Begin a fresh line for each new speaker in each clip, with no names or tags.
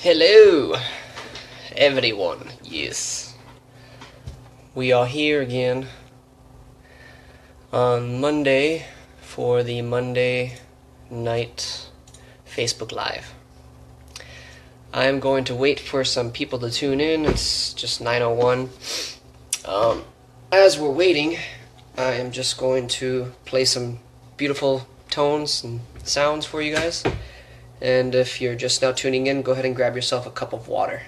Hello, everyone. Yes, we are here again on Monday for the Monday night Facebook Live. I am going to wait for some people to tune in. It's just 9:01. As we're waiting, I am just going to play some beautiful tones and sounds for you guys. And if you're just now tuning in, go ahead and grab yourself a cup of water.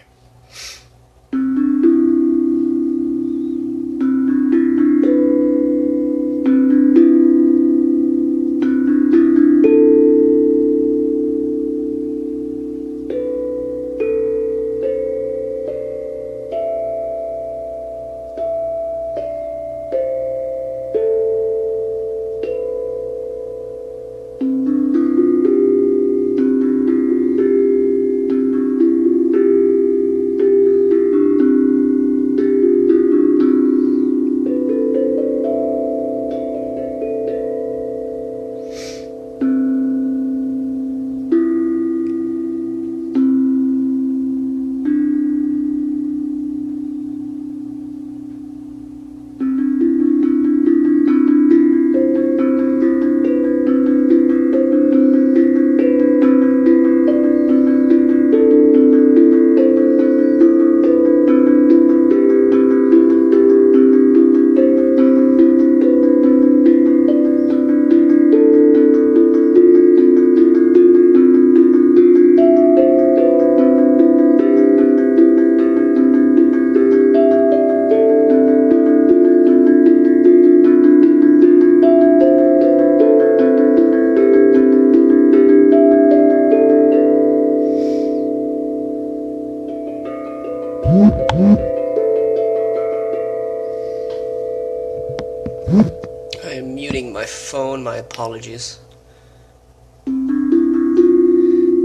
I am muting my phone, my apologies.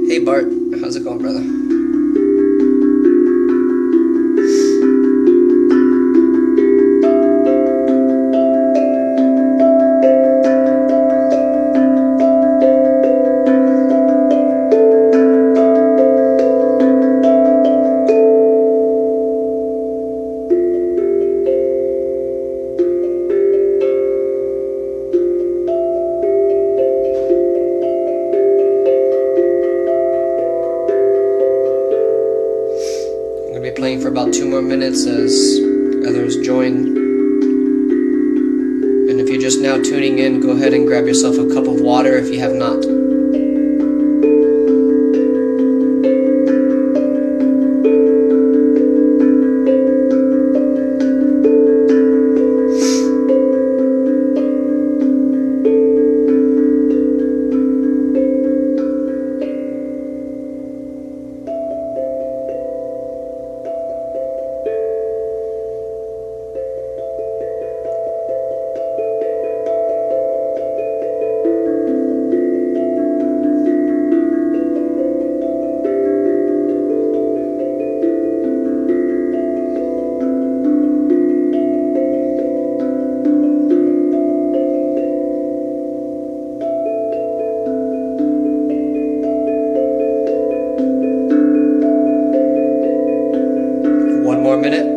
Hey Bart, how's it going, brother? Playing for about 2 more minutes as others join. And if you're just now tuning in, go ahead and grab yourself a cup of water if you have not. One more minute.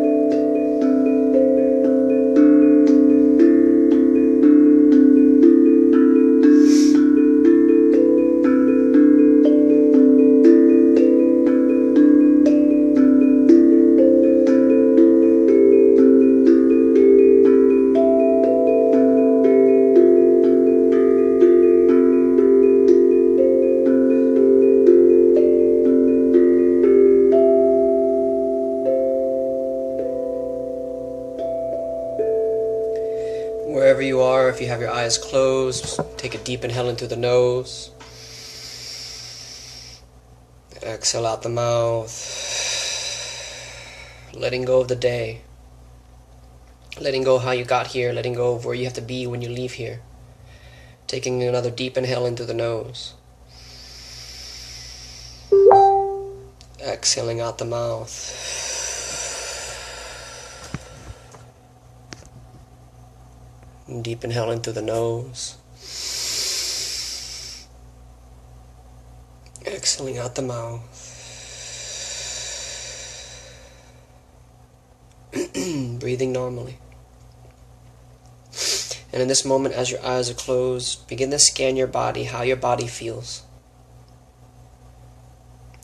Wherever you are, if you have your eyes closed, take a deep inhale in through the nose. Exhale out the mouth. Letting go of the day. Letting go of how you got here. Letting go of where you have to be when you leave here. Taking another deep inhale in through the nose. Exhaling out the mouth. Deep inhale in through the nose. Exhaling out the mouth. breathing normally. And in this moment, as your eyes are closed, begin to scan your body, how your body feels.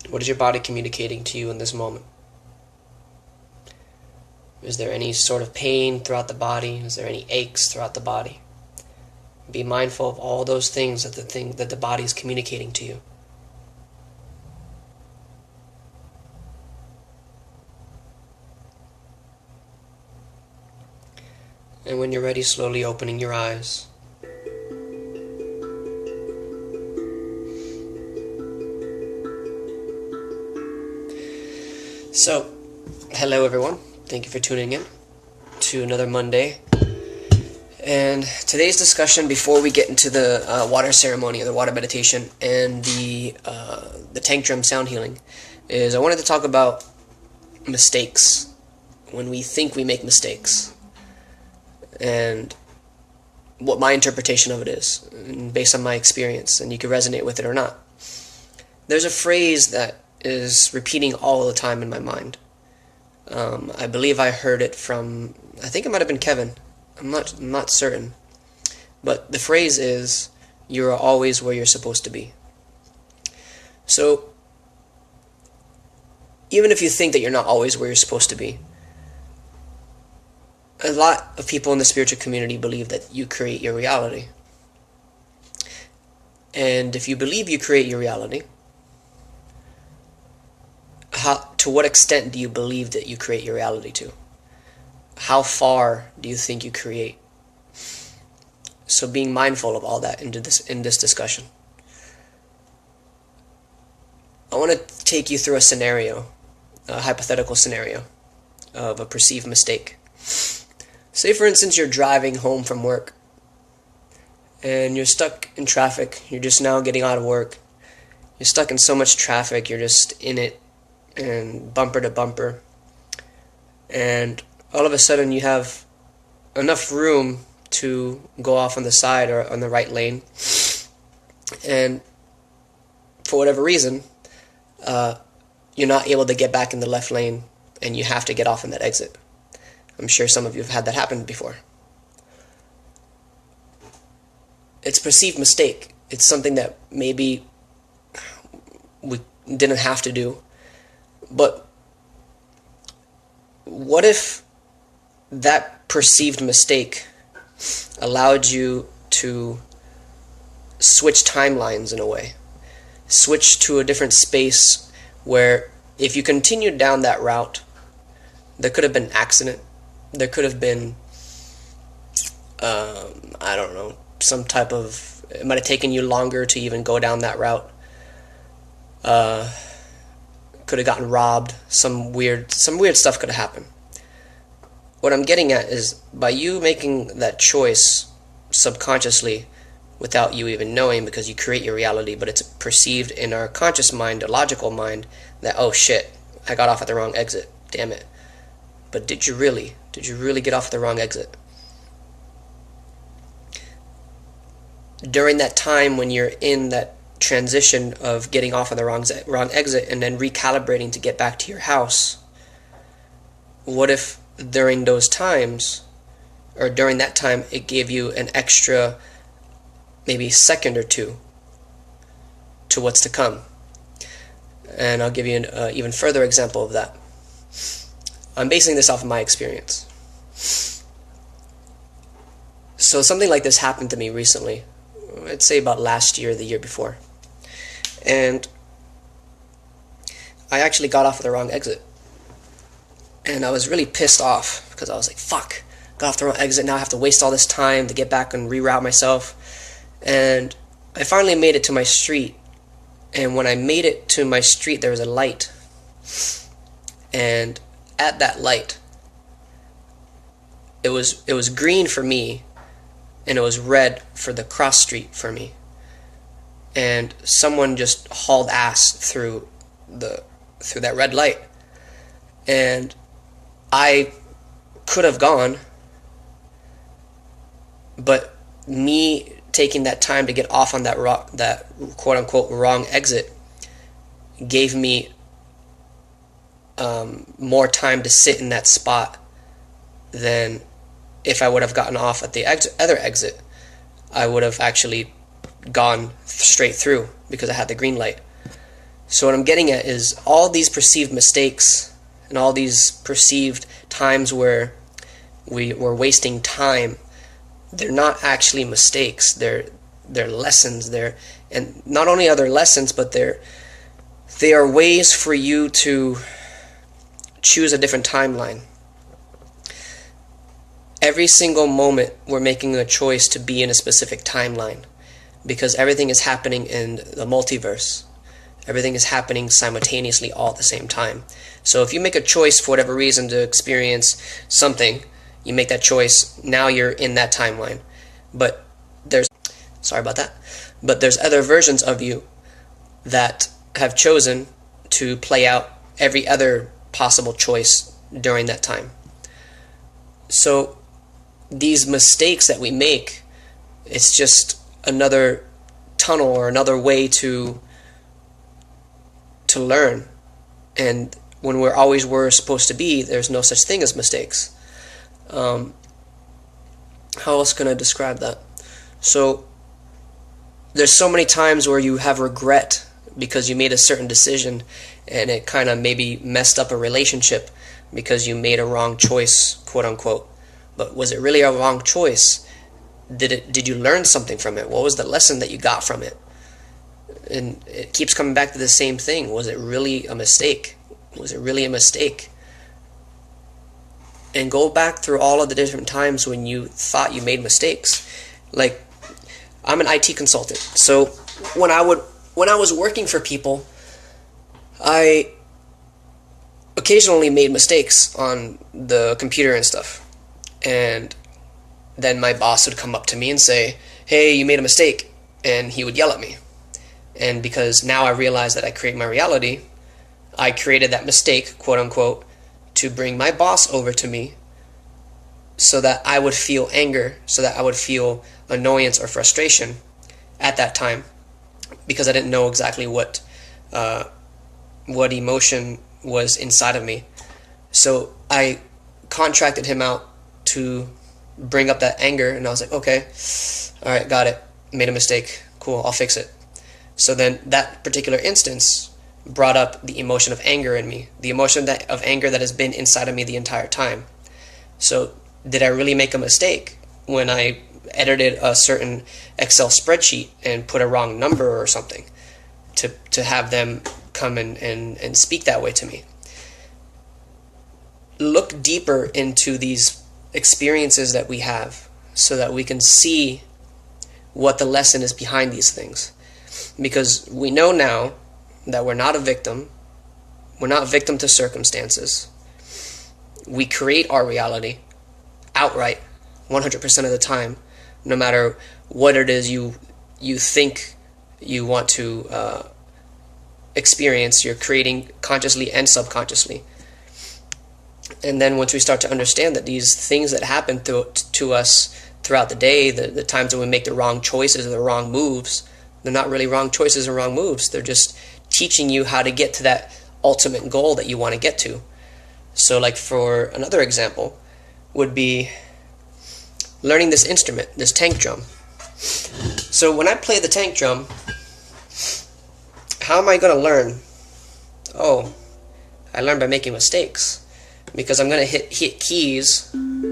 What is your body communicating to you in this moment? Is there any sort of pain throughout the body? Is there any aches throughout the body? Be mindful of all those things that the body is communicating to you. And when you're ready, slowly opening your eyes. So, hello everyone. Thank you for tuning in to another Monday. And today's discussion, before we get into the water ceremony or the water meditation and the tank drum sound healing, is I wanted to talk about mistakes, when we think we make mistakes, and what my interpretation of it is, and based on my experience, and you can resonate with it or not. There's a phrase that is repeating all the time in my mind. I believe I heard it from, I think it might have been Kevin. I'm not certain. But the phrase is, you are always where you're supposed to be. So, even if you think that you're not always where you're supposed to be, a lot of people in the spiritual community believe that you create your reality. And if you believe you create your reality, to what extent do you believe that you create your reality to? How far do you think you create? So being mindful of all that in this discussion. I want to take you through a scenario, a hypothetical scenario of a perceived mistake. Say for instance you're driving home from work and you're stuck in traffic. You're just now getting out of work. You're stuck in so much traffic, you're just in it and bumper to bumper. And all of a sudden you have enough room to go off on the side or on the right lane, and for whatever reason you're not able to get back in the left lane and you have to get off in that exit. I'm sure some of you have had that happen before. It's a perceived mistake. It's something that maybe we didn't have to do, but what if that perceived mistake allowed you to switch timelines in a way, switch to a different space where if you continued down that route, there could have been an accident, there could have been, I don't know, some type of, it might have taken you longer to even go down that route, could have gotten robbed, some weird stuff could have happened. What I'm getting at is, by you making that choice subconsciously, without you even knowing, because you create your reality, but it's perceived in our conscious mind, a logical mind, that, oh shit, I got off at the wrong exit, damn it. But did you really get off at the wrong exit? During that time when you're in that transition of getting off on the wrong exit and then recalibrating to get back to your house, what if during those times, or during that time, it gave you an extra maybe second or two to what's to come? And I'll give you an even further example of that. I'm basing this off of my experience. So something like this happened to me recently. I'd say about last year, the year before. And I actually got off at the wrong exit. And I was really pissed off, because I was like, fuck, got off the wrong exit, now I have to waste all this time to get back and reroute myself. And I finally made it to my street. And when I made it to my street, there was a light. And at that light, it was green for me, and it was red for the cross street for me. And someone just hauled ass through that red light. And I could have gone, but me taking that time to get off on that quote-unquote wrong exit gave me more time to sit in that spot then if I would have gotten off at the other exit, I would have actually gone straight through because I had the green light. So what I'm getting at is all these perceived mistakes and all these perceived times where we were wasting time, they're not actually mistakes. They're lessons. And not only are they lessons, but they are ways for you to choose a different timeline. Every single moment we're making a choice to be in a specific timeline, because everything is happening in the multiverse. Everything is happening simultaneously all at the same time. So if you make a choice for whatever reason to experience something, you make that choice, now you're in that timeline. But there's other versions of you that have chosen to play out every other possible choice during that time. So these mistakes that we make, it's just another tunnel or another way to learn. And when we're always where we're supposed to be, there's no such thing as mistakes. How else can I describe that? So there's so many times where you have regret because you made a certain decision and it kind of maybe messed up a relationship because you made a wrong choice, quote unquote. But was it really a wrong choice? Did you learn something from it? What was the lesson that you got from it? And it keeps coming back to the same thing. Was it really a mistake? Was it really a mistake? And go back through all of the different times when you thought you made mistakes. Like, I'm an IT consultant, so when I was working for people, I occasionally made mistakes on the computer and stuff. And then my boss would come up to me and say, "Hey, you made a mistake," and he would yell at me. And because now I realize that I create my reality, I created that mistake, quote unquote, to bring my boss over to me so that I would feel anger, so that I would feel annoyance or frustration at that time, because I didn't know exactly what emotion was inside of me. So I contracted him out to bring up that anger, and I was like, okay, all right, got it, made a mistake, cool, I'll fix it. So then that particular instance brought up the emotion of anger in me, the emotion of anger that has been inside of me the entire time. So did I really make a mistake when I edited a certain Excel spreadsheet and put a wrong number or something to have them come and speak that way to me? Look deeper into these experiences that we have so that we can see what the lesson is behind these things. Because we know now that we're not a victim. We're not victim to circumstances. We create our reality outright 100% of the time, no matter what it is you think you want to experience. You're creating consciously and subconsciously. And then once we start to understand that these things that happen to us throughout the day, the times when we make the wrong choices or the wrong moves, they're not really wrong choices or wrong moves. They're just teaching you how to get to that ultimate goal that you want to get to. So like for another example would be learning this instrument, this tank drum. So when I play the tank drum, how am I going to learn? Oh, I learn by making mistakes. Because I'm going to hit keys, and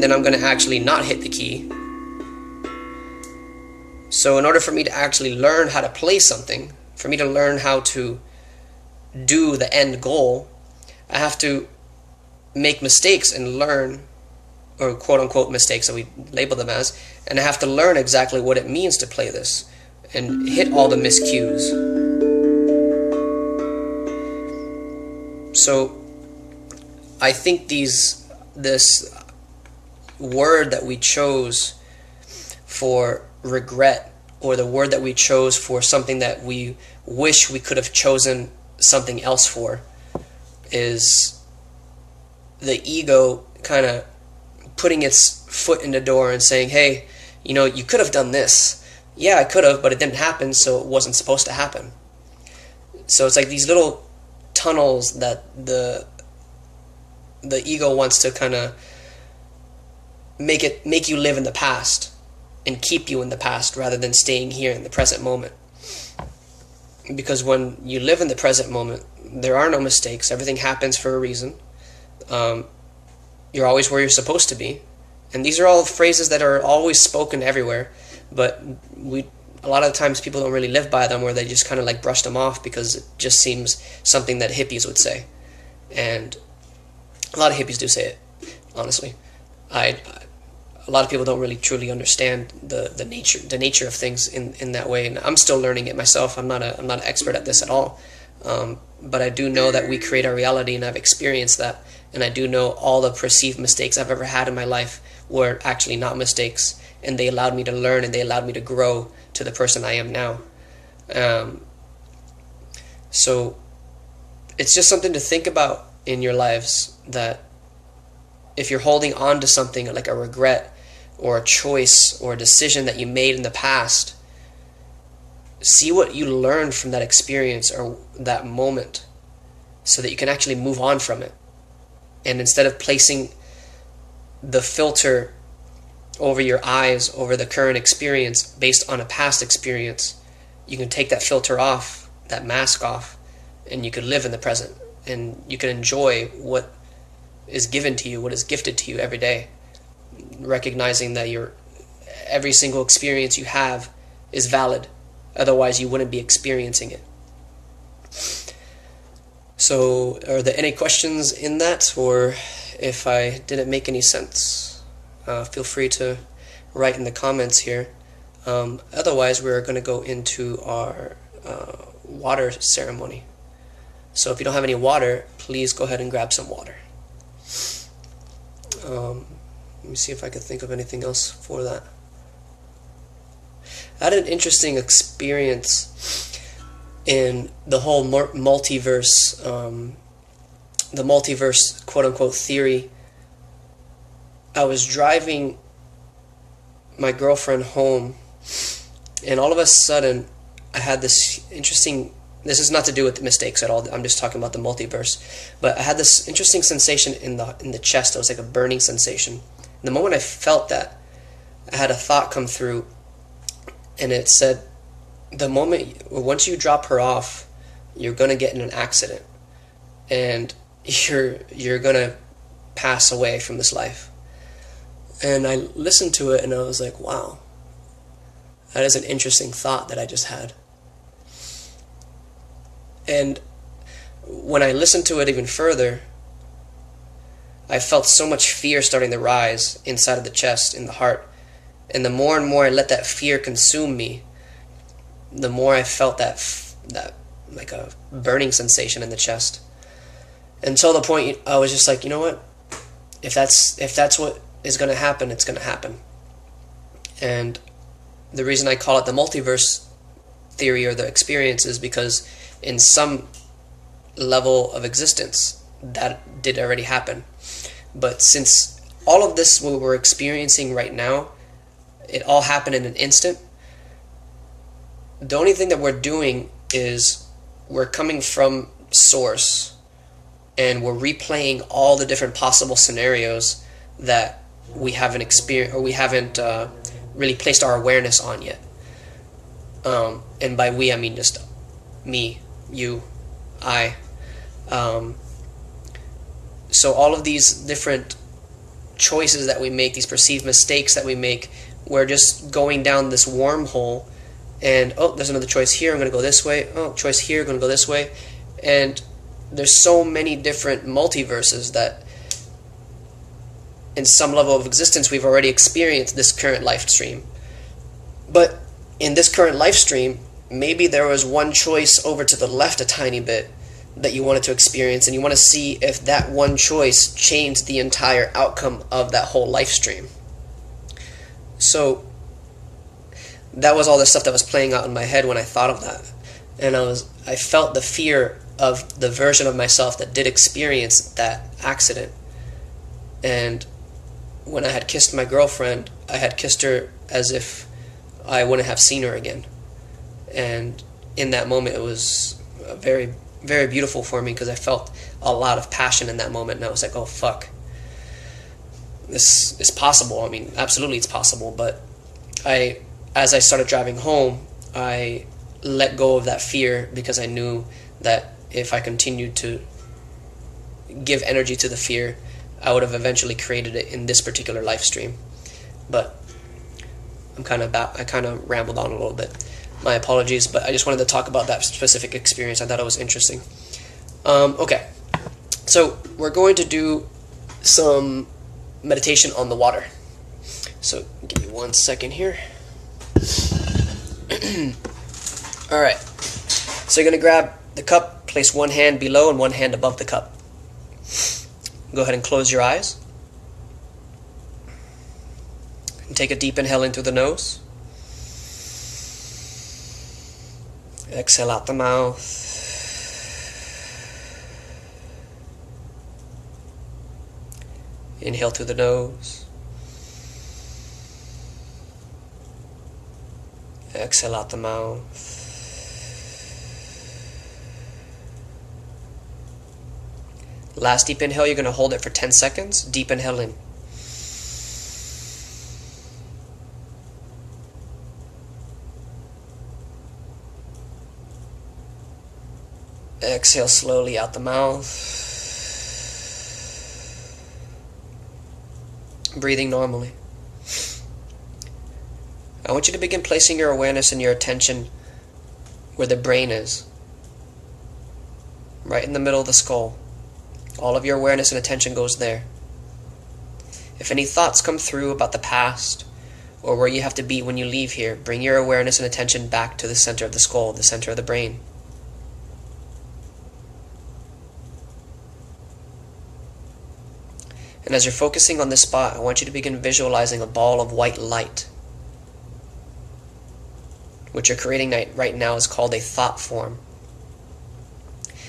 then I'm going to actually not hit the key. So in order for me to actually learn how to play something, for me to learn how to do the end goal, I have to make mistakes and learn, or quote-unquote mistakes that we label them as, and I have to learn exactly what it means to play this and hit all the miscues. So I think this word that we chose for regret, or the word that we chose for something that we wish we could have chosen something else for, is the ego kind of putting its foot in the door and saying, hey, you could have done this. Yeah, I could have, but it didn't happen, so it wasn't supposed to happen. So it's like these little tunnels that the the ego wants to kind of make you live in the past and keep you in the past rather than staying here in the present moment. Because when you live in the present moment, there are no mistakes. Everything happens for a reason. You're always where you're supposed to be. And these are all phrases that are always spoken everywhere, but a lot of times people don't really live by them, or they just kind of like brush them off because it just seems something that hippies would say. And a lot of hippies do say it, honestly. A lot of people don't really truly understand the nature of things in that way, and I'm still learning it myself. I'm not an expert at this at all, but I do know that we create our reality, and I've experienced that. And I do know all the perceived mistakes I've ever had in my life were actually not mistakes, and they allowed me to learn, and they allowed me to grow to the person I am now. So it's just something to think about in your lives, that if you're holding on to something like a regret or a choice or a decision that you made in the past, see what you learned from that experience or that moment so that you can actually move on from it. And instead of placing the filter over your eyes, over the current experience based on a past experience, you can take that filter off, that mask off, and you can live in the present, and you can enjoy what is given to you, what is gifted to you every day, recognizing that every single experience you have is valid, otherwise you wouldn't be experiencing it. So, are there any questions in that, or if I didn't make any sense, feel free to write in the comments here. Otherwise, we're going to go into our water ceremony. So if you don't have any water, please go ahead and grab some water. Let me see if I can think of anything else for that. I had an interesting experience in the whole multiverse, the multiverse quote-unquote theory. I was driving my girlfriend home, and all of a sudden I had this interesting, this is not to do with the mistakes at all, I'm just talking about the multiverse, but I had this interesting sensation in the chest. It was like a burning sensation. The moment I felt that, I had a thought come through, and it said, once you drop her off, you're gonna get in an accident, and you're gonna pass away from this life. And I listened to it, and I was like, wow, that is an interesting thought that I just had. And when I listened to it even further, I felt so much fear starting to rise inside of the chest, in the heart. And the more and more I let that fear consume me, the more I felt that like a burning sensation in the chest. Until the point I was just like, you know what? If that's what is going to happen, it's going to happen. And the reason I call it the multiverse theory or the experience is because in some level of existence that did already happen. But since all of this what we're experiencing right now, it all happened in an instant, the only thing that we're doing is we're coming from source, and we're replaying all the different possible scenarios that we haven't experienced, or we haven't really placed our awareness on yet. And by we, I mean just me, you, I. So all of these different choices that we make, these perceived mistakes that we make, we're just going down this wormhole, and oh, there's another choice here, I'm going to go this way, oh, choice here, I'm going to go this way. And there's so many different multiverses that in some level of existence we've already experienced this current life stream. But in this current life stream, maybe there was one choice over to the left a tiny bit that you wanted to experience, and you want to see if that one choice changed the entire outcome of that whole life stream. So that was all the stuff that was playing out in my head when I thought of that. And I felt the fear of the version of myself that did experience that accident. And when I had kissed my girlfriend, I had kissed her as if I wouldn't have seen her again. And in that moment, it was a very very beautiful for me because I felt a lot of passion in that moment, and I was like, oh fuck, this is possible. I mean, absolutely it's possible, but as I started driving home, I let go of that fear because I knew that if I continued to give energy to the fear, I would have eventually created it in this particular live stream. But I kind of rambled on a little bit. My apologies, but I just wanted to talk about that specific experience. I thought it was interesting. Okay, so we're going to do some meditation on the water. So give me 1 second here. Alright, so you're going to grab the cup, place one hand below and one hand above the cup. Go ahead and close your eyes. And take a deep inhale in through the nose. Exhale out the mouth. Inhale through the nose. Exhale out the mouth. Last deep inhale, you're going to hold it for 10 seconds. Deep inhale in. Exhale slowly out the mouth. Breathing normally. I want you to begin placing your awareness and your attention where the brain is. Right in the middle of the skull. All of your awareness and attention goes there. If any thoughts come through about the past or where you have to be when you leave here, bring your awareness and attention back to the center of the skull, the center of the brain. And as you're focusing on this spot, I want you to begin visualizing a ball of white light. What you're creating right now is called a thought form.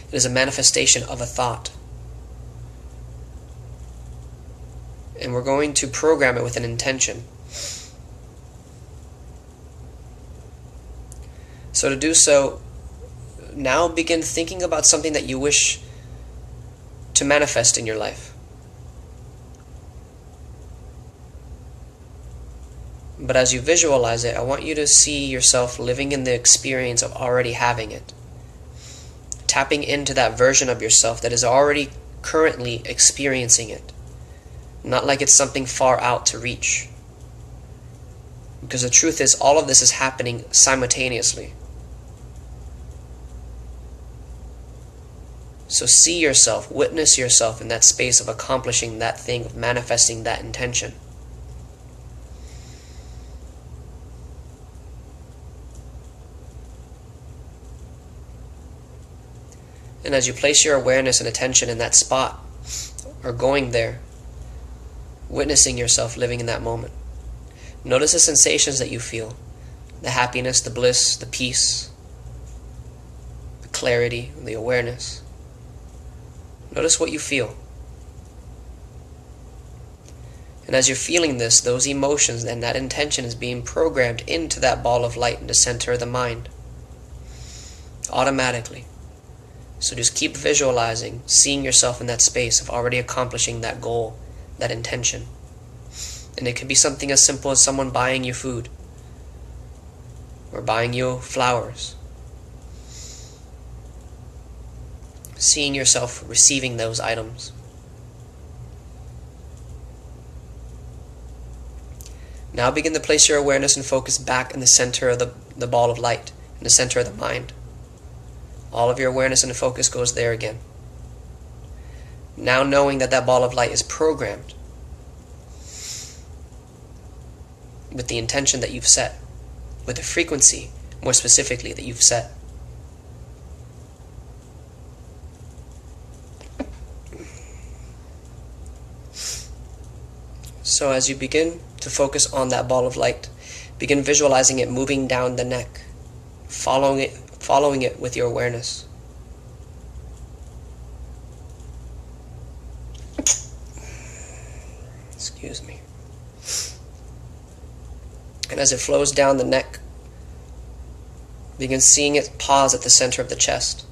It is a manifestation of a thought. And we're going to program it with an intention. So to do so, now begin thinking about something that you wish to manifest in your life. But as you visualize it, I want you to see yourself living in the experience of already having it. Tapping into that version of yourself that is already currently experiencing it. Not like it's something far out to reach. Because the truth is, all of this is happening simultaneously. So see yourself, witness yourself in that space of accomplishing that thing, of manifesting that intention. And as you place your awareness and attention in that spot, or going there, witnessing yourself living in that moment, notice the sensations that you feel. The happiness, the bliss, the peace, the clarity, the awareness. Notice what you feel. And as you're feeling this, those emotions and that intention is being programmed into that ball of light in the center of the mind. Automatically. So just keep visualizing, seeing yourself in that space of already accomplishing that goal, that intention. And it could be something as simple as someone buying you food, or buying you flowers. Seeing yourself receiving those items. Now begin to place your awareness and focus back in the center of the ball of light, in the center of the mind. All of your awareness and focus goes there again. Now knowing that that ball of light is programmed with the intention that you've set, with the frequency, more specifically, that you've set. So as you begin to focus on that ball of light, begin visualizing it moving down the neck, following it with your awareness. Excuse me. And as it flows down the neck, begin seeing it pause at the center of the chest.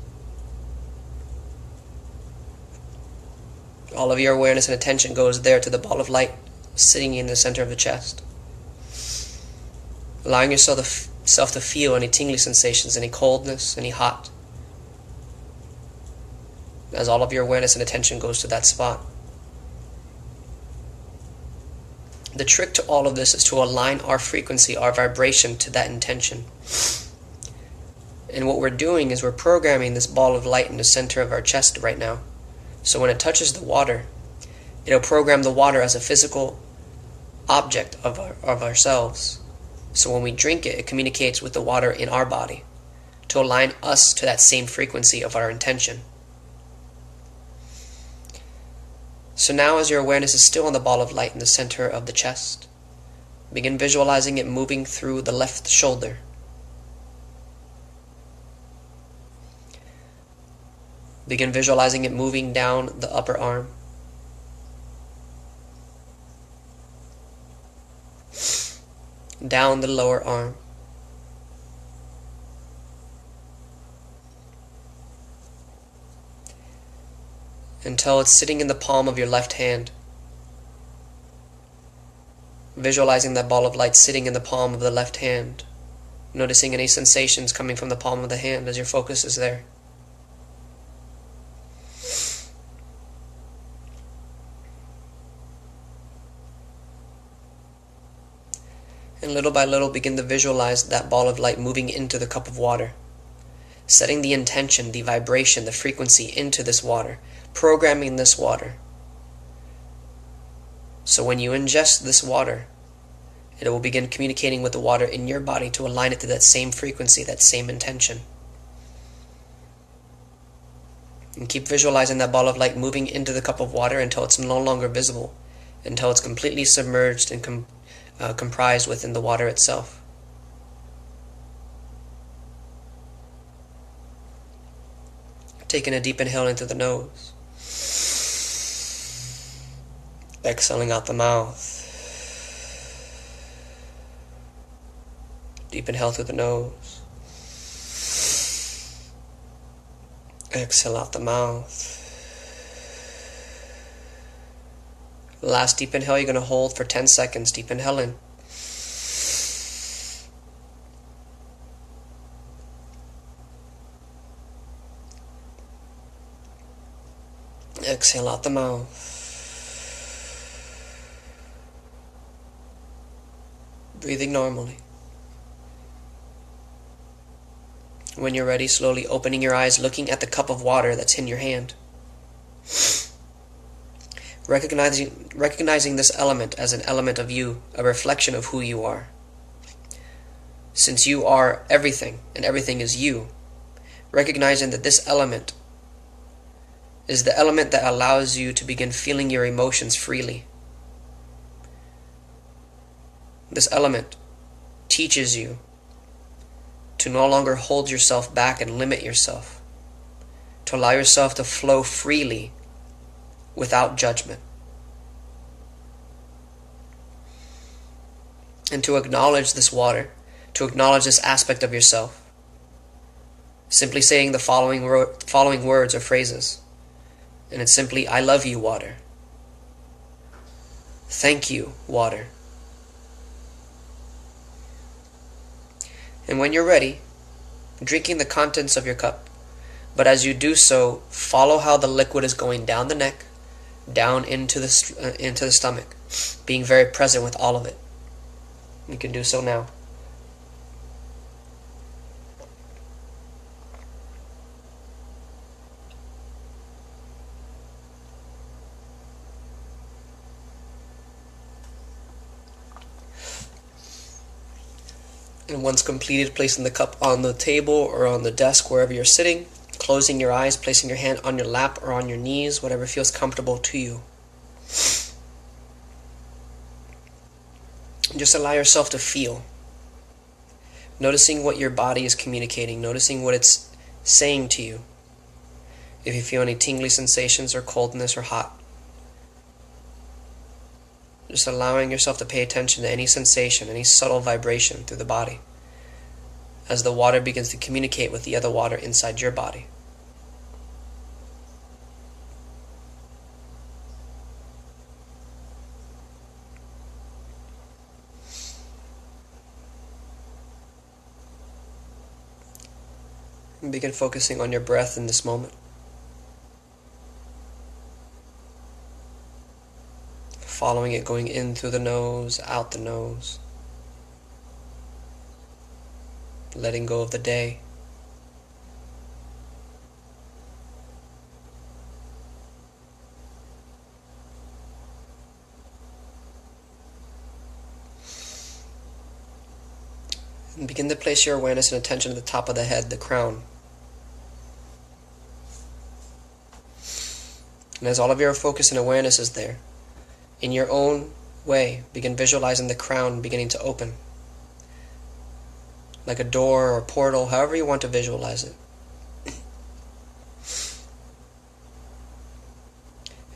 All of your awareness and attention goes there to the ball of light sitting in the center of the chest. Allowing yourself to feel any tingly sensations, any coldness, any hot, as all of your awareness and attention goes to that spot. The trick to all of this is to align our frequency, our vibration to that intention. And what we're doing is we're programming this ball of light in the center of our chest right now. So when it touches the water, it'll program the water as a physical object of ourselves. So when we drink it, it communicates with the water in our body to align us to that same frequency of our intention. So now, as your awareness is still on the ball of light in the center of the chest, begin visualizing it moving through the left shoulder. Begin visualizing it moving down the upper arm. Down the lower arm. Until it's sitting in the palm of your left hand. Visualizing that ball of light sitting in the palm of the left hand. Noticing any sensations coming from the palm of the hand as your focus is there. And little by little begin to visualize that ball of light moving into the cup of water. Setting the intention, the vibration, the frequency into this water. Programming this water. So when you ingest this water, it will begin communicating with the water in your body to align it to that same frequency, that same intention. And keep visualizing that ball of light moving into the cup of water until it's no longer visible, until it's completely submerged and comprised within the water itself. Taking a deep inhale into the nose. Exhaling out the mouth. Deep inhale through the nose. Exhale out the mouth. Last deep inhale you're going to hold for 10 seconds. Deep inhale in. Exhale out the mouth. Breathing normally. When you're ready, slowly opening your eyes, looking at the cup of water that's in your hand. Recognizing this element as an element of you, a reflection of who you are. Since you are everything, and everything is you, recognizing that this element is the element that allows you to begin feeling your emotions freely. This element teaches you to no longer hold yourself back and limit yourself, to allow yourself to flow freely without judgment, and to acknowledge this water, to acknowledge this aspect of yourself. Simply saying the following words or phrases, and it's simply, I love you, water. Thank you, water. And when you're ready, drinking the contents of your cup. But as you do so, follow how the liquid is going down the neck, down into the stomach, being very present with all of it. You can do so now. And once completed, placing the cup on the table or on the desk, wherever you're sitting, closing your eyes, placing your hand on your lap or on your knees, whatever feels comfortable to you. Just allow yourself to feel. Noticing what your body is communicating, noticing what it's saying to you. If you feel any tingly sensations or coldness or hot. Just allowing yourself to pay attention to any sensation, any subtle vibration through the body as the water begins to communicate with the other water inside your body. And begin focusing on your breath in this moment. Following it, going in through the nose, out the nose. Letting go of the day. And begin to place your awareness and attention at the top of the head, the crown. And as all of your focus and awareness is there, in your own way, begin visualizing the crown beginning to open. Like a door or a portal, however you want to visualize it.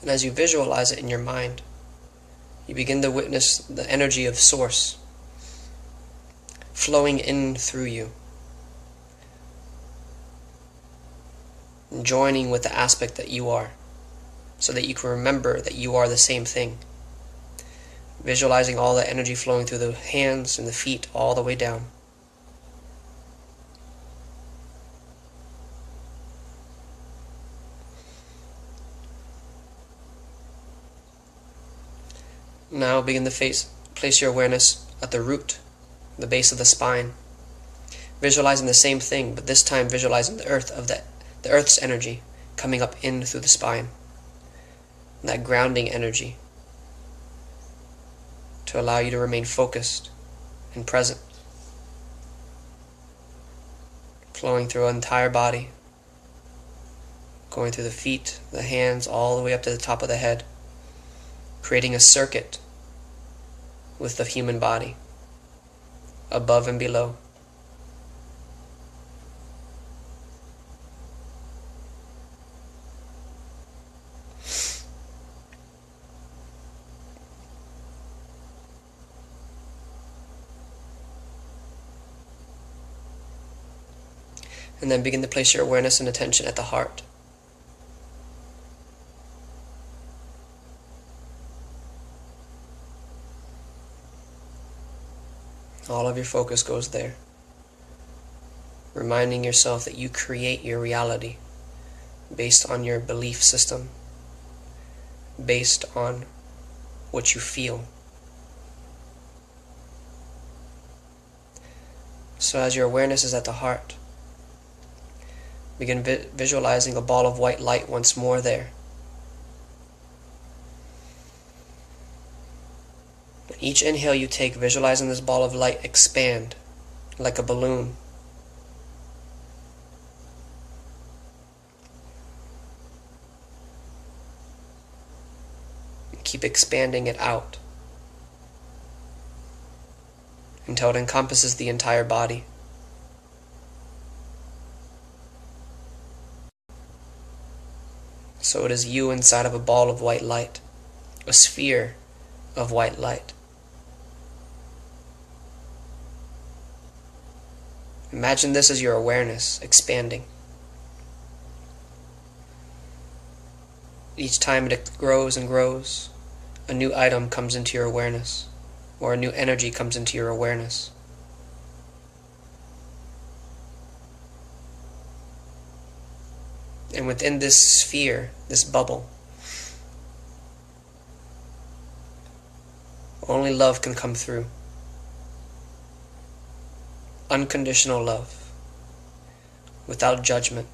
And as you visualize it in your mind, you begin to witness the energy of Source flowing in through you, and joining with the aspect that you are, so that you can remember that you are the same thing. Visualizing all the energy flowing through the hands and the feet all the way down. Now begin to place your awareness at the root, the base of the spine. Visualizing the same thing, but this time visualizing the earth's energy coming up in through the spine. That grounding energy to allow you to remain focused and present. Flowing through an entire body, going through the feet, the hands, all the way up to the top of the head, creating a circuit with the human body, above and below. And then begin to place your awareness and attention at the heart. All of your focus goes there. Reminding yourself that you create your reality based on your belief system, based on what you feel. So as your awareness is at the heart, begin visualizing a ball of white light once more there. Each inhale you take, visualizing this ball of light expand like a balloon. Keep expanding it out until it encompasses the entire body. So it is you inside of a ball of white light, a sphere of white light. Imagine this as your awareness expanding. Each time it grows and grows, a new item comes into your awareness, or a new energy comes into your awareness. And within this sphere, this bubble, only love can come through. Unconditional love, without judgment.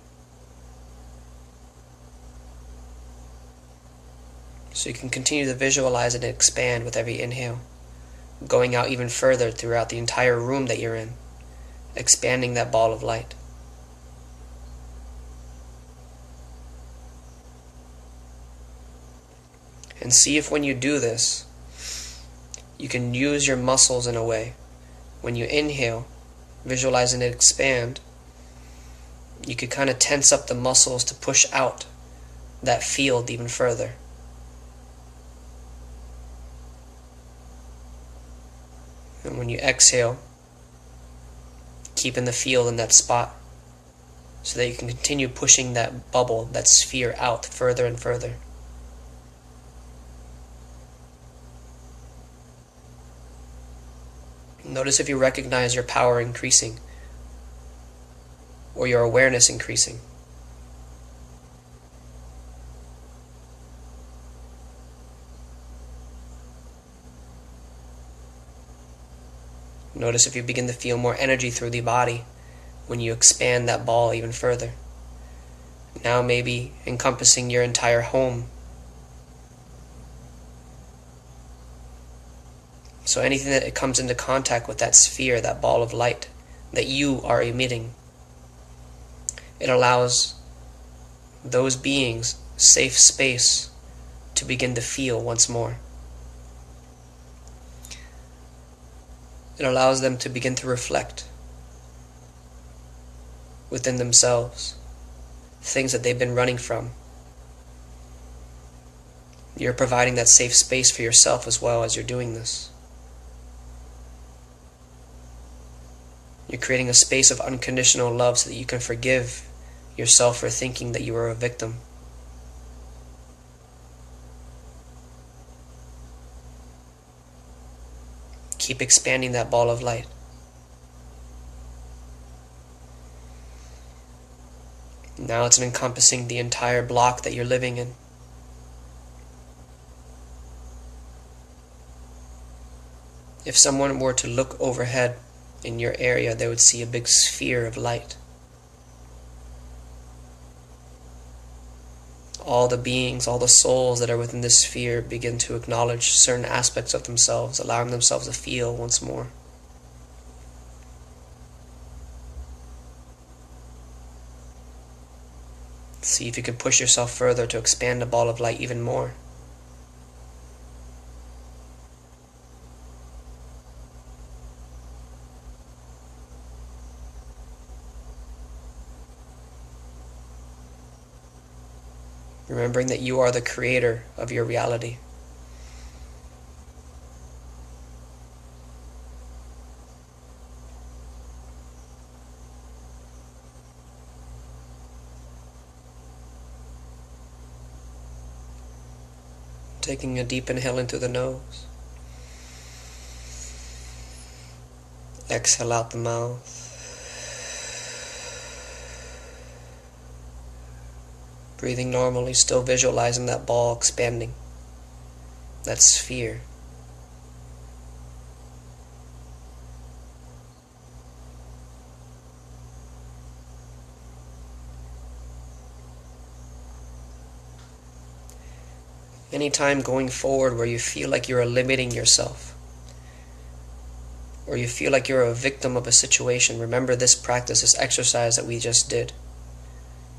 So you can continue to visualize it and expand with every inhale, going out even further throughout the entire room that you're in, expanding that ball of light. And see if when you do this, you can use your muscles in a way. When you inhale, visualizing it expand, you could kind of tense up the muscles to push out that field even further. And when you exhale, keeping the field in that spot so that you can continue pushing that bubble, that sphere out further and further. Notice if you recognize your power increasing or your awareness increasing? Notice if you begin to feel more energy through the body when you expand that ball even further. Now maybe encompassing your entire home. So anything that comes into contact with that sphere, that ball of light that you are emitting, it allows those beings safe space to begin to feel once more. It allows them to begin to reflect within themselves things that they've been running from. You're providing that safe space for yourself as well as you're doing this. You're creating a space of unconditional love so that you can forgive yourself for thinking that you were a victim. Keep expanding that ball of light. Now it's encompassing the entire block that you're living in. If someone were to look overhead in your area, they would see a big sphere of light. All the beings, all the souls that are within this sphere begin to acknowledge certain aspects of themselves, allowing themselves to feel once more. See if you can push yourself further to expand the ball of light even more. Remembering that you are the creator of your reality. Taking a deep inhale into the nose. Exhale out the mouth. Breathing normally, still visualizing that ball expanding, that sphere. Anytime going forward where you feel like you're limiting yourself, or you feel like you're a victim of a situation, remember this practice, this exercise that we just did.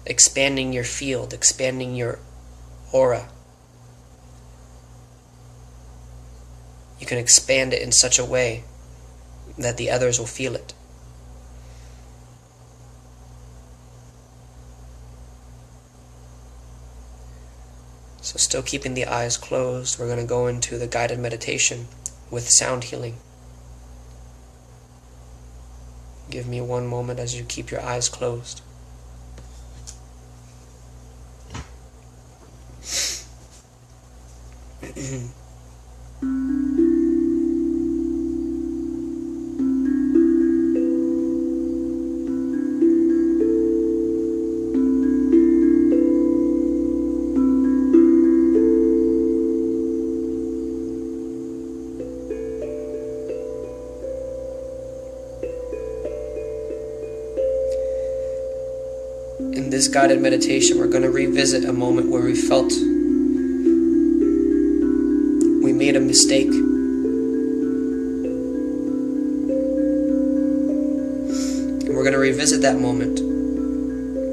Expanding your field, expanding your aura. You can expand it in such a way that the others will feel it. So still keeping the eyes closed, we're going to go into the guided meditation with sound healing. Give me one moment as you keep your eyes closed. In this guided meditation, we're going to revisit a moment where we felt we made a mistake. And we're going to revisit that moment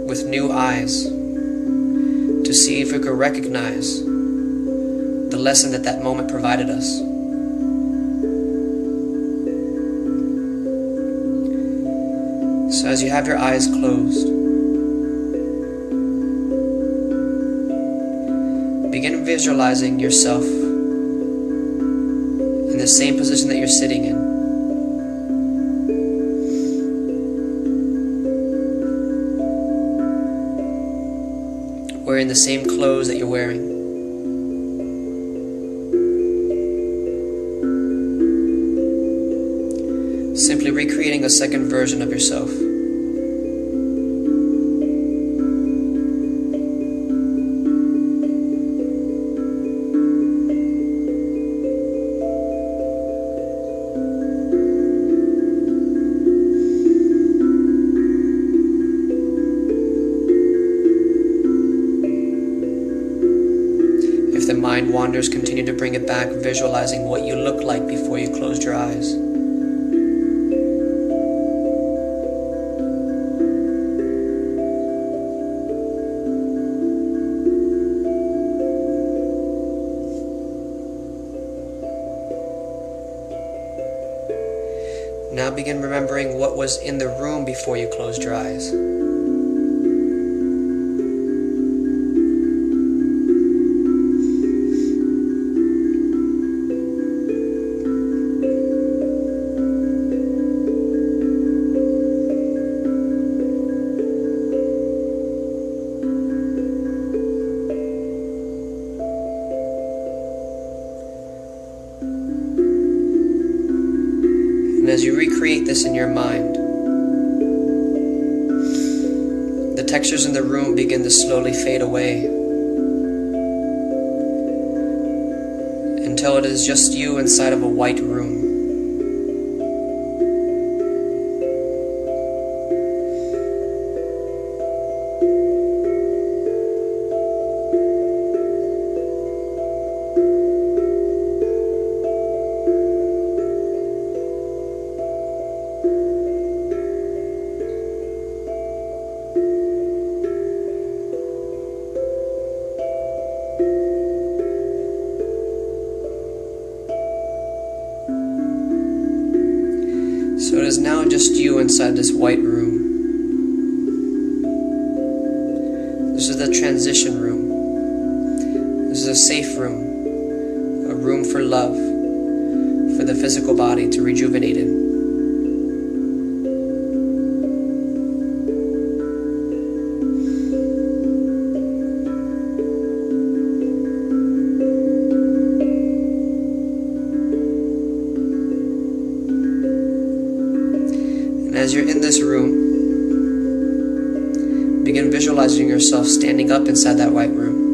with new eyes to see if we could recognize the lesson that that moment provided us. So as you have your eyes closed, begin visualizing yourself in the same position that you're sitting in. Wearing the same clothes that you're wearing. Simply recreating a second version of yourself. mind wanders, continue to bring it back, visualizing what you look like before you closed your eyes. Now begin remembering what was in the room before you closed your eyes. And as you recreate this in your mind, the textures in the room begin to slowly fade away until it is just you inside of a white room. So it is now just you inside this white room. This is the transition room. This is a safe room. A room for love, for the physical body to rejuvenate in. As you're in this room, begin visualizing yourself standing up inside that white room.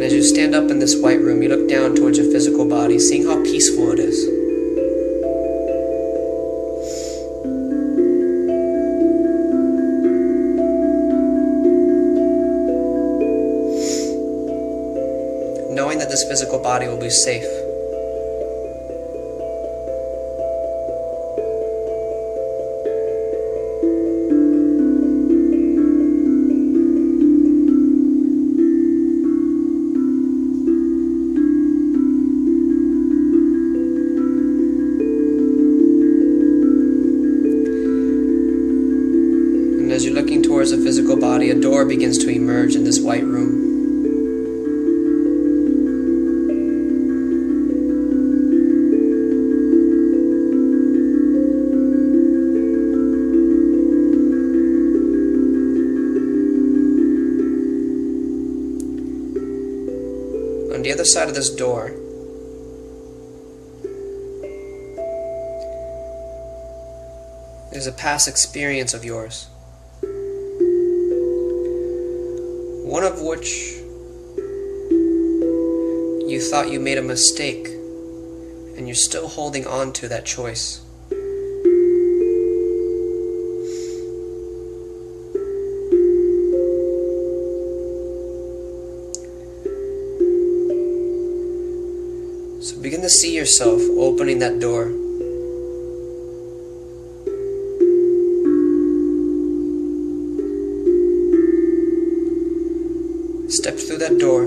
As you stand up in this white room, you look down towards your physical body, seeing how peaceful it is. Knowing that this physical body will be safe. As you're looking towards the physical body, a door begins to emerge in this white room. On the other side of this door, is a past experience of yours. One of which you thought you made a mistake, and you're still holding on to that choice. So begin to see yourself opening that door. Step through that door.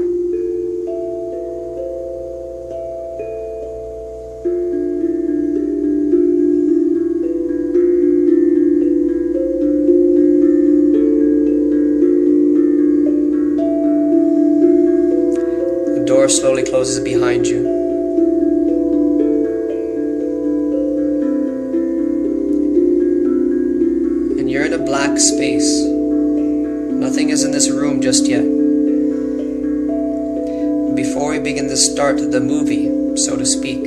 The door slowly closes behind you. And you're in a black space. Nothing is in this room just yet. Before we begin to start the movie, so to speak,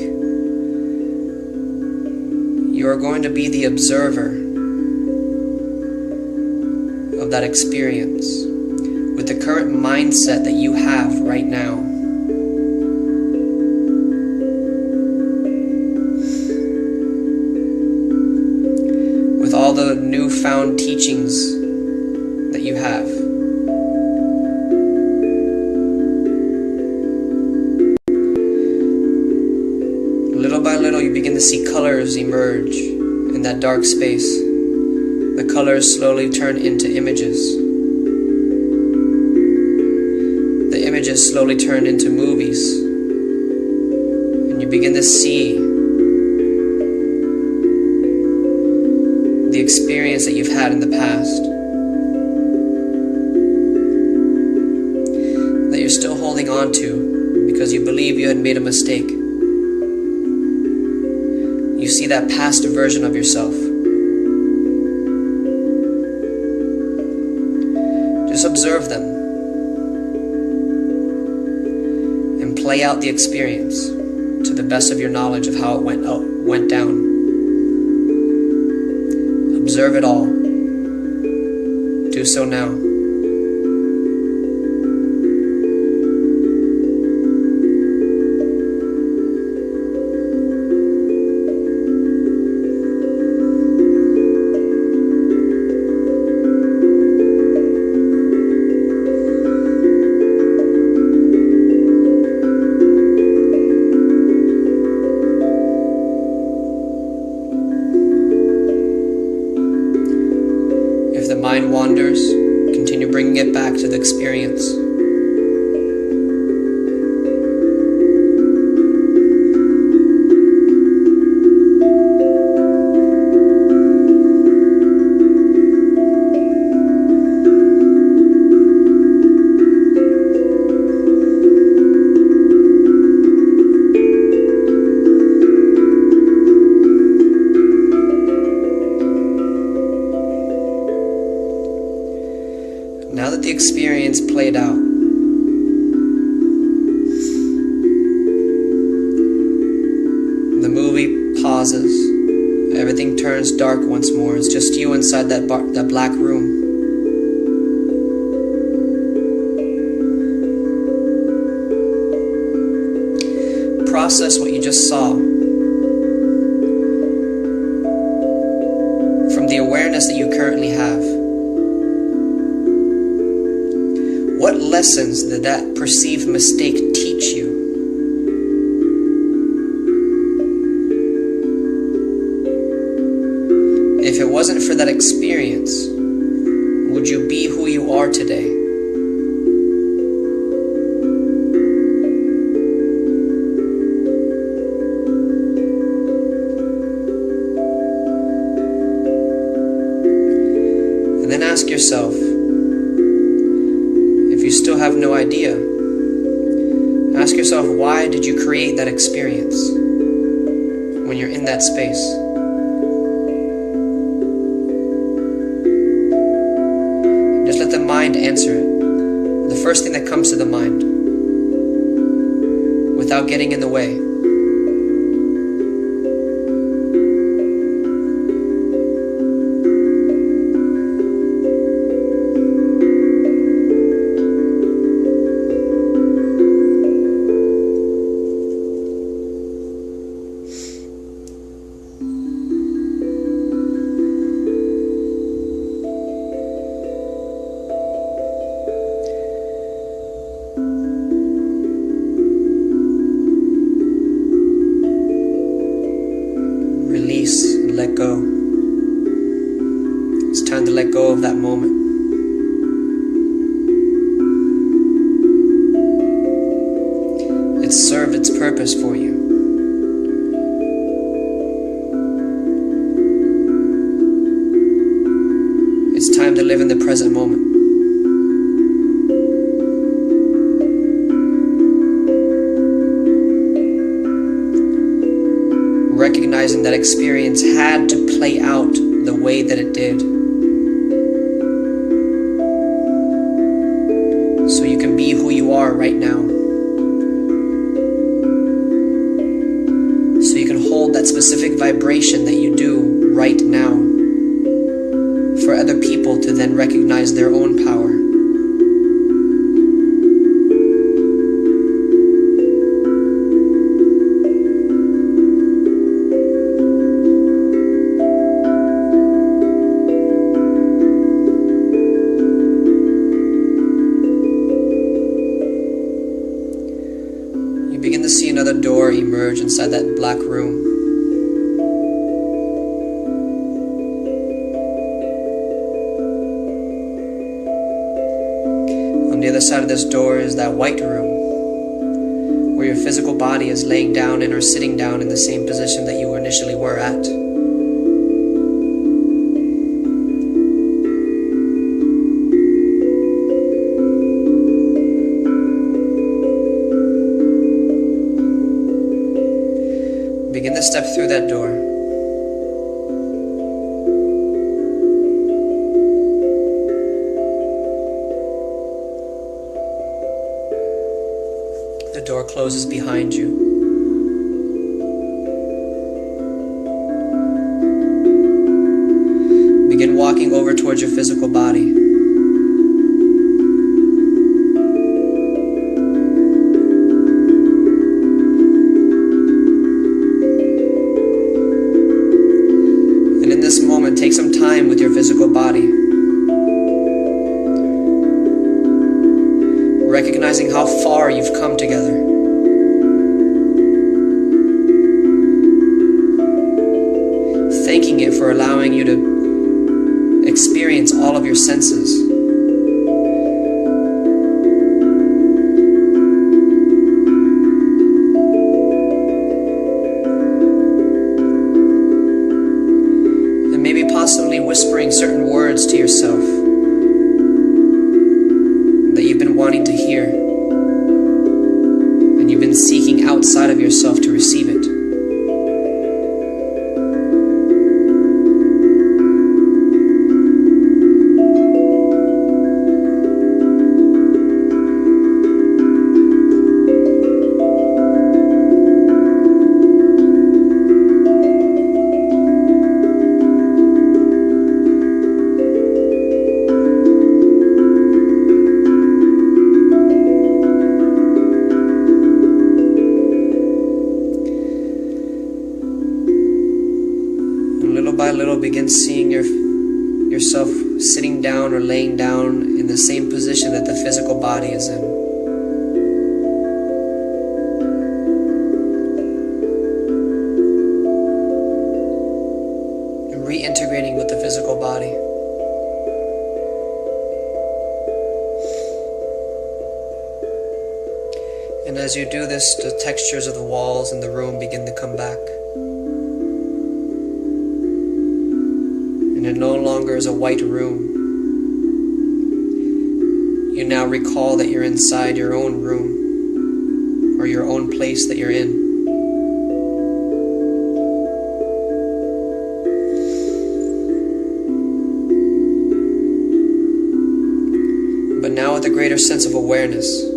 you are going to be the observer of that experience with the current mindset that you have right now. With all the newfound teachings that you have. Little by little, you begin to see colors emerge in that dark space. The colors slowly turn into images. The images slowly turn into movies. And you begin to see the experience that you've had in the past. That you're still holding on to because you believe you had made a mistake. You see that past version of yourself. Just observe them and play out the experience to the best of your knowledge of how it went down. Observe it all. Do so now. If the mind wanders, continue bringing it back to the experience. Now that the experience played out, the movie pauses. Everything turns dark once more. It's just you inside that black room. Process what you just saw. From the awareness that you currently have. What lessons did that perceived mistake teach you? If it wasn't for that experience, would you be who you are today? And then ask yourself, if you still have no idea, ask yourself, why did you create that experience when you're in that space? Just let the mind answer it. The first thing that comes to the mind, without getting in the way. Release and let go. It's time to let go of that moment. It's served its purpose for you. It's time to live in the present moment. Recognizing that experience had to play out the way that it did. So you can be who you are right now. So you can hold hold that specific vibration that you do right now for other people to then recognize their own power. Begin to see another door emerge inside that black room. On the other side of this door is that white room, where your physical body is laying down in or sitting down in the same position that you initially were at. Begin to step through that door. The door closes behind you. Begin walking over towards your physical body. Take some time with your physical body, recognizing how far you've come together. Thanking it for allowing you to experience all of your senses. Possibly whispering certain words to yourself that you've been wanting to hear, and you've been seeking outside of yourself to receive it. By little, begin seeing yourself sitting down or laying down in the same position that the physical body is in. And reintegrating with the physical body. And as you do this, the textures of the walls in the room begin to come back. And it no longer is a white room. You now recall that you're inside your own room, or your own place that you're in. But now with a greater sense of awareness.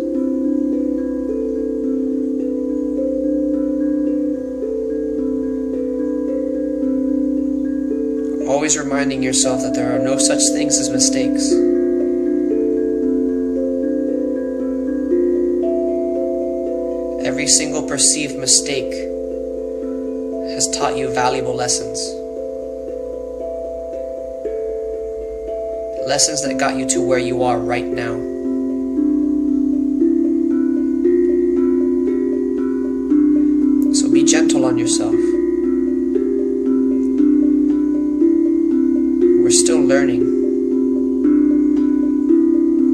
Always reminding yourself that there are no such things as mistakes. Every single perceived mistake has taught you valuable lessons. Lessons that got you to where you are right now. So be gentle on yourself. We're still learning.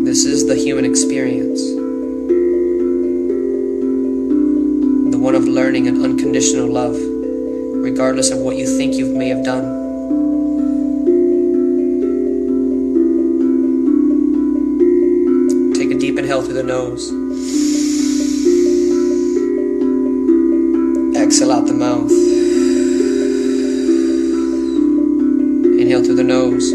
This is the human experience. The one of learning and unconditional love, regardless of what you think you may have done. Take a deep inhale through the nose. Exhale out the mouth. Inhale through the nose.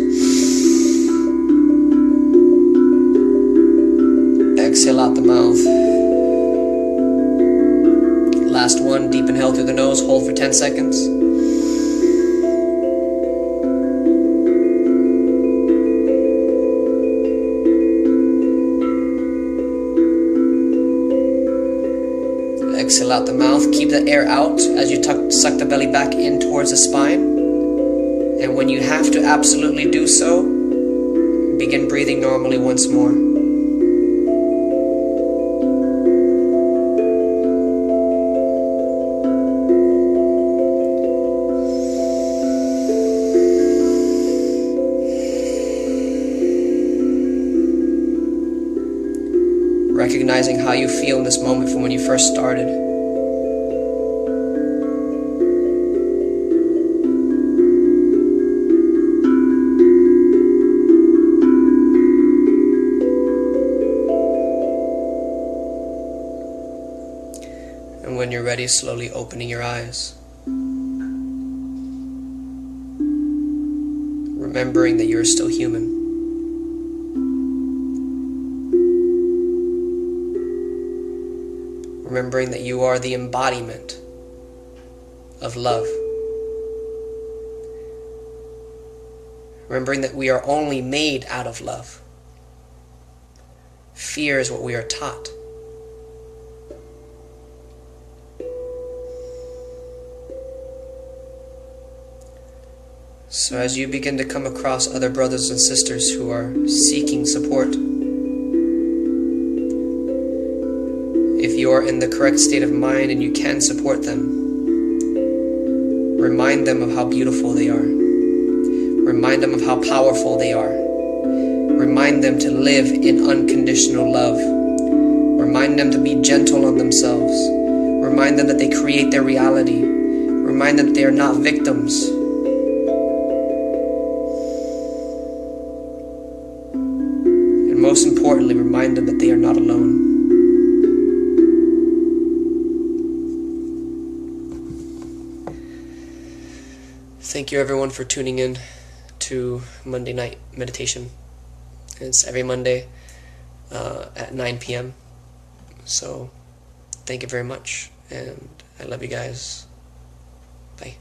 Exhale out the mouth. Last one, deep inhale through the nose, hold for 10 seconds. Exhale out the mouth. Keep the air out as you suck the belly back in towards the spine. And when you have to absolutely do so, begin breathing normally once more. Recognizing how you feel in this moment from when you first started. And when you're ready, slowly opening your eyes. Remembering that you're still human. Remembering that you are the embodiment of love. Remembering that we are only made out of love. Fear is what we are taught. So as you begin to come across other brothers and sisters who are seeking support, if you are in the correct state of mind and you can support them, remind them of how beautiful they are. Remind them of how powerful they are. Remind them to live in unconditional love. Remind them to be gentle on themselves. Remind them that they create their reality. Remind them that they are not victims. And most importantly, remind them that they are not alone. Thank you everyone for tuning in to Monday Night Meditation. It's every Monday at 9 p.m. So thank you very much, and I love you guys. Bye.